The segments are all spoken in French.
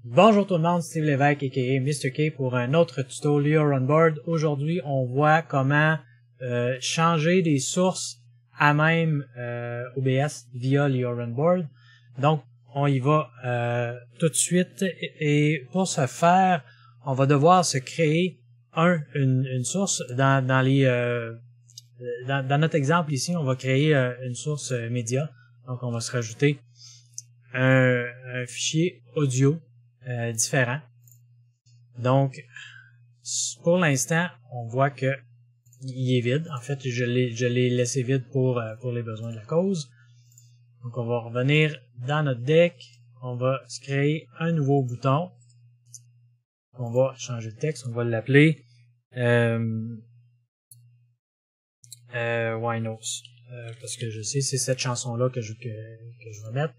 Bonjour tout le monde, Steve Lévesque aka Mr. K pour un autre tuto Leo Runboard. Aujourd'hui, on voit comment changer des sources à même OBS via Leo Runboard. Donc, on y va tout de suite et pour ce faire, on va devoir se créer une source dans notre exemple ici, on va créer une source média. Donc, on va se rajouter un fichier audio différent. Donc, pour l'instant, on voit que il est vide. En fait, je l'ai laissé vide pour les besoins de la cause. Donc, on va revenir dans notre deck. On va se créer un nouveau bouton. On va changer de texte. On va l'appeler Winos. Parce que je sais, c'est cette chanson-là que je vais mettre.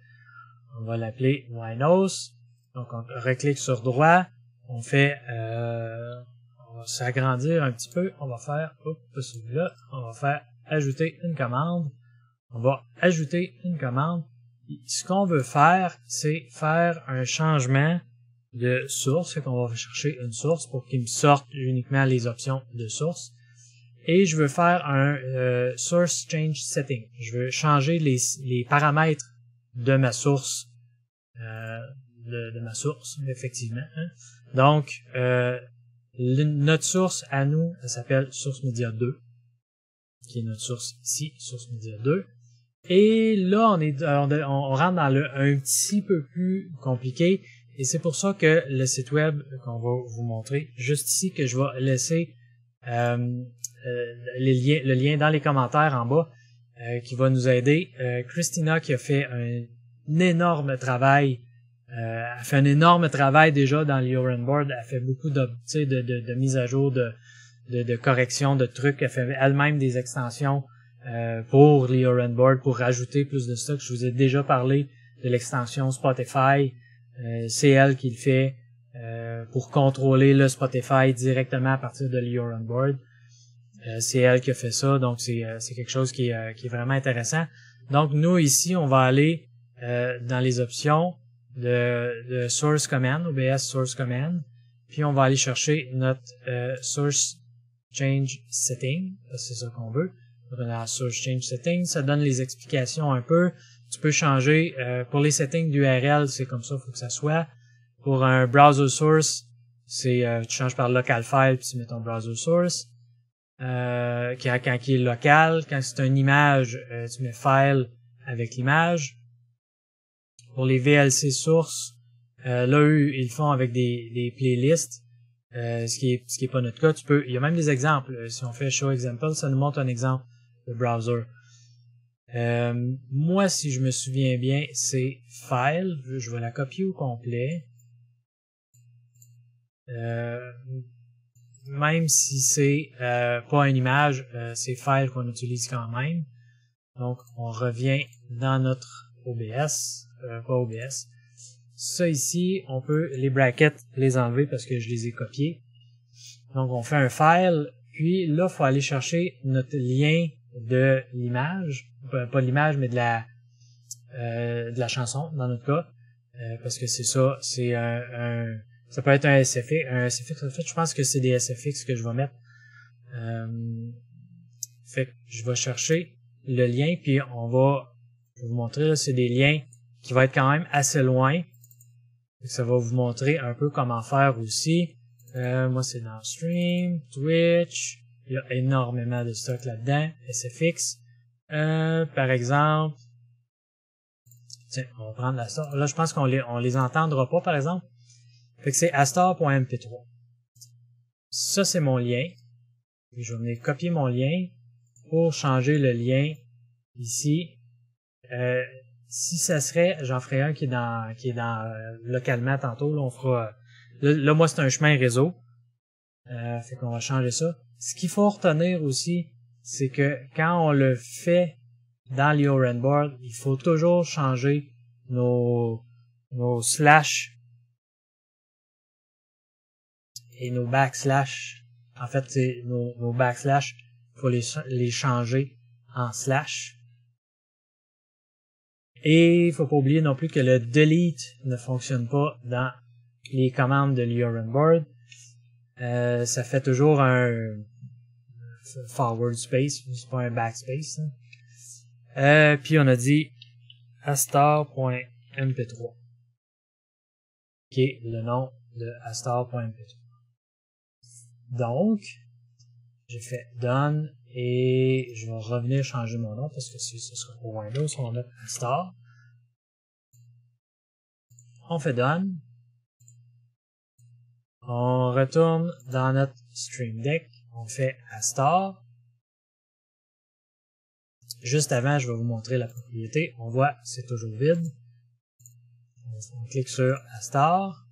On va l'appeler Winos. Donc, on reclique sur droit, on fait, on va s'agrandir un petit peu, on va faire, celui-là, on va faire ajouter une commande. On va ajouter une commande. Ce qu'on veut faire, c'est faire un changement de source, c'est qu'on va chercher une source pour qu'il me sorte uniquement les options de source. Et je veux faire un source change setting. Je veux changer les paramètres de ma source. De ma source, effectivement. Hein. Donc, notre source à nous, elle s'appelle Source Media 2, qui est notre source ici, Source Media 2. Et là, on rentre dans un petit peu plus compliqué, et c'est pour ça que le site web qu'on va vous montrer juste ici, que je vais laisser le lien dans les commentaires en bas, qui va nous aider. Christina qui a fait un énorme travail. Elle fait un énorme travail déjà dans Leo Runboard. Elle fait beaucoup de mises à jour, de corrections, de trucs. Elle fait elle-même des extensions pour Leo Runboard pour rajouter plus de stock. Je vous ai déjà parlé de l'extension Spotify. C'est elle qui le fait pour contrôler le Spotify directement à partir de Leo Runboard. C'est elle qui a fait ça. Donc c'est quelque chose qui est vraiment intéressant. Donc nous ici, on va aller dans les options de source command, OBS source command, puis on va aller chercher notre source change setting, c'est ça qu'on veut. Dans la source change setting, ça donne les explications un peu. Tu peux changer pour les settings d'URL, c'est comme ça, il faut que ça soit. Pour un browser source, c'est tu changes par local file puis tu mets ton browser source. Quand il est local, quand c'est une image, tu mets file avec l'image. Pour les VLC sources, là, eux, ils le font avec des playlists, ce qui est pas notre cas. Il y a même des exemples. Si on fait show example, ça nous montre un exemple de browser. Moi, si je me souviens bien, c'est file. Je vais la copier au complet. Même si c'est pas une image, c'est file qu'on utilise quand même. Donc, on revient dans notre OBS. Pas OBS. Ça ici, on peut les brackets les enlever parce que je les ai copiés. Donc on fait un file, puis là, il faut aller chercher notre lien de l'image, pas de l'image, mais de la chanson dans notre cas, parce que c'est ça, c'est ça peut être un SFX, en fait, je pense que c'est des SFX que je vais mettre. Fait que je vais chercher le lien, puis je vais vous montrer, là, c'est des liens qui va être quand même assez loin. Ça va vous montrer un peu comment faire aussi. Moi, c'est dans Stream, Twitch. Il y a énormément de stock là-dedans. SFX. Par exemple, tiens, on va prendre la star. Là, je pense qu'on les entendra pas, par exemple. Fait que c'est astar.mp3. Ça, c'est mon lien. Puis je vais venir copier mon lien pour changer le lien ici. Si ça serait, j'en ferai un qui est dans localement tantôt. Là, on fera. Là, moi, c'est un chemin réseau. Fait qu'on va changer ça. Ce qu'il faut retenir aussi, c'est que quand on le fait dans Leo Runboard, il faut toujours changer nos slash et nos backslash En fait, c'est nos backslash, il faut les changer en slash. Et il faut pas oublier non plus que le delete ne fonctionne pas dans les commandes de l'URNboard. Ça fait toujours un forward space, c'est pas un backspace. Puis on a dit astar.mp3 qui est le nom de astar.mp3. Donc, j'ai fait done et je vais revenir changer mon nom parce que si ce sera pour Windows, on va mettre Astar. On fait done. On retourne dans notre Stream Deck. On fait Astar. Juste avant, je vais vous montrer la propriété. On voit c'est toujours vide. On clique sur Astar.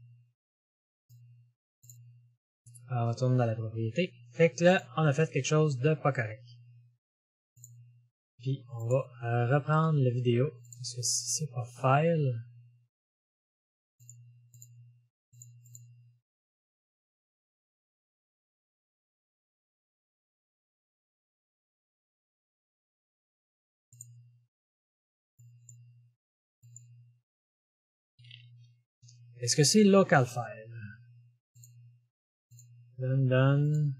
On retourne dans la propriété. Fait que là, on a fait quelque chose de pas correct. Puis, on va reprendre la vidéo. Parce que si c'est pas file. Est-ce que c'est local file? Done.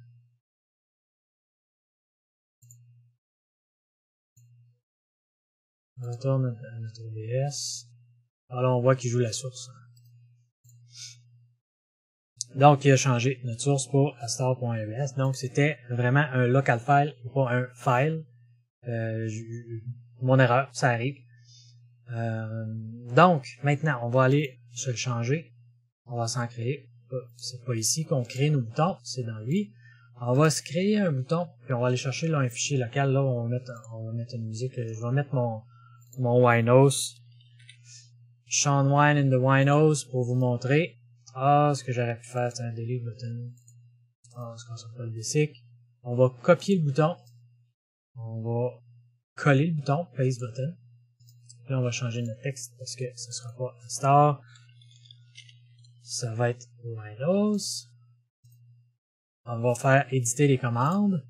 On retourne à notre OBS. Alors on voit qu'il joue la source. Donc il a changé notre source pour astar.ebs. Donc c'était vraiment un local file et pas un file. Mon erreur, ça arrive. Donc maintenant on va aller se le changer. On va s'en créer. C'est pas ici qu'on crée nos boutons, c'est dans lui. On va se créer un bouton, puis on va aller chercher là un fichier local. Là, on va mettre une musique. Je vais mettre mon Winos. Sean Wine in the Winos pour vous montrer. Ce que j'aurais pu faire, c'est un delete button. C'est qu'on sort pas le basic. On va copier le bouton. On va coller le bouton, paste button. Puis là, on va changer notre texte parce que ce sera pas un star. Ça va être Winos. On va faire éditer les commandes.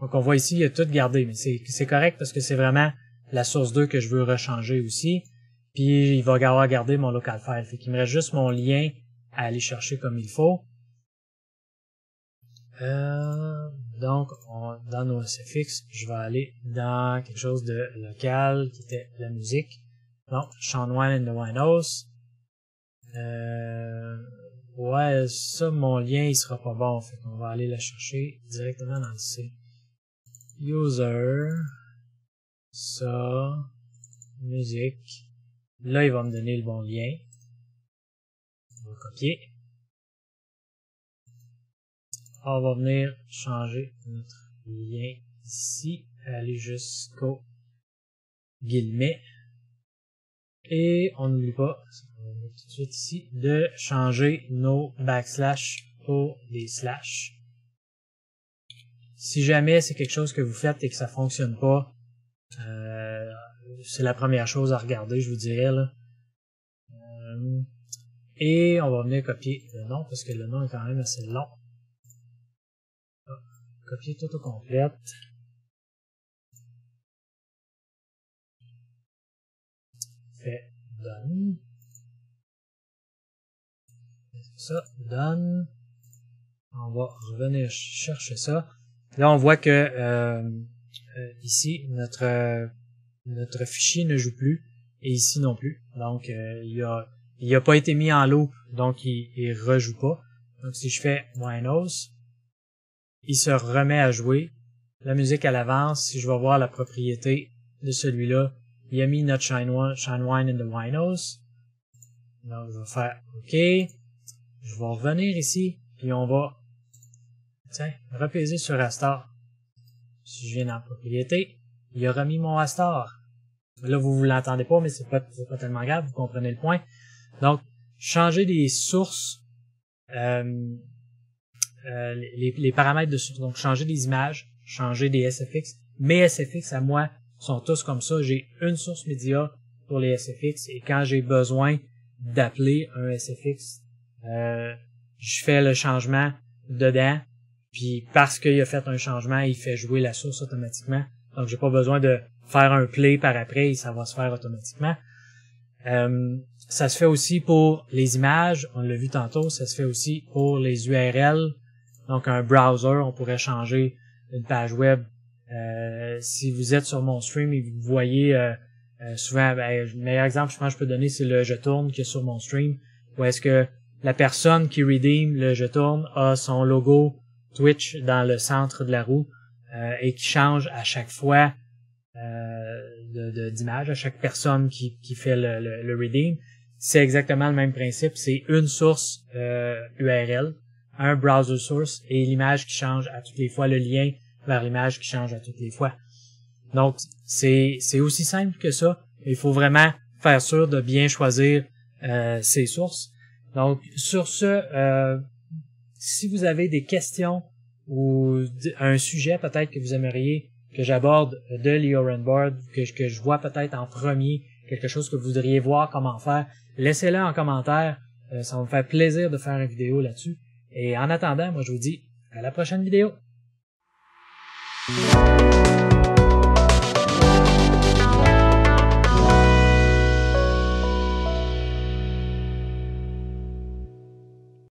Donc on voit ici, il y a tout gardé, mais c'est correct parce que c'est vraiment la source 2 que je veux rechanger aussi. Puis il va avoir gardé mon local file. Fait qu'il me reste juste mon lien à aller chercher comme il faut. Donc dans nos SFX, je vais aller dans quelque chose de local qui était la musique. Donc Sean Wine in the Winos. Ouais, ça, mon lien, il sera pas bon. Fait qu'on va aller la chercher directement dans le C. User. Ça. Musique. Là, il va me donner le bon lien. On va copier. On va venir changer notre lien ici. Aller jusqu'au guillemet. Et on n'oublie pas, on va mettre tout de suite ici, de changer nos backslash pour des slash. Si jamais c'est quelque chose que vous faites et que ça fonctionne pas, c'est la première chose à regarder, je vous dirais, là. Et on va venir copier le nom, parce que le nom est quand même assez long. Copier tout au complet. Fait done. Ça, done. On va revenir chercher ça. Là, on voit que ici, notre fichier ne joue plus. Et ici non plus. Donc, il a pas été mis en loop. Donc, il rejoue pas. Donc, si je fais Winos, il se remet à jouer. La musique, elle avance. Si je vais voir la propriété de celui-là, il a mis notre Shine Wine in the Winos. Donc, je vais faire OK. Je vais revenir ici, puis on va, repaiser sur Astar. Si je viens dans la propriété, il a remis mon Astar. Là, vous l'entendez pas, mais c'est pas tellement grave, vous comprenez le point. Donc, changer des sources, les paramètres de source. Donc, changer des images, changer des SFX. Mes SFX, à moi, sont tous comme ça. J'ai une source média pour les SFX et quand j'ai besoin d'appeler un SFX, je fais le changement dedans, puis parce qu'il a fait un changement, il fait jouer la source automatiquement. Donc, j'ai pas besoin de faire un play par après et ça va se faire automatiquement. Ça se fait aussi pour les images, on l'a vu tantôt, ça se fait aussi pour les URL. Donc, un browser, on pourrait changer une page web. Si vous êtes sur mon stream et vous voyez souvent, le meilleur exemple, je pense que je peux donner, c'est le Je tourne qui est sur mon stream, où est-ce que la personne qui redeem le Je tourne a son logo Twitch dans le centre de la roue et qui change à chaque fois d'image, à chaque personne qui fait le redeem. C'est exactement le même principe, c'est une source URL, un browser source et l'image qui change à toutes les fois, le lien vers l'image qui change à toutes les fois. Donc, c'est aussi simple que ça. Il faut vraiment faire sûr de bien choisir ses sources. Donc, sur ce, si vous avez des questions ou un sujet peut-être que vous aimeriez que j'aborde de l'Ioranboard, que je vois peut-être en premier, quelque chose que vous voudriez voir comment faire, laissez-le en commentaire. Ça va me faire plaisir de faire une vidéo là-dessus. Et en attendant, moi je vous dis à la prochaine vidéo.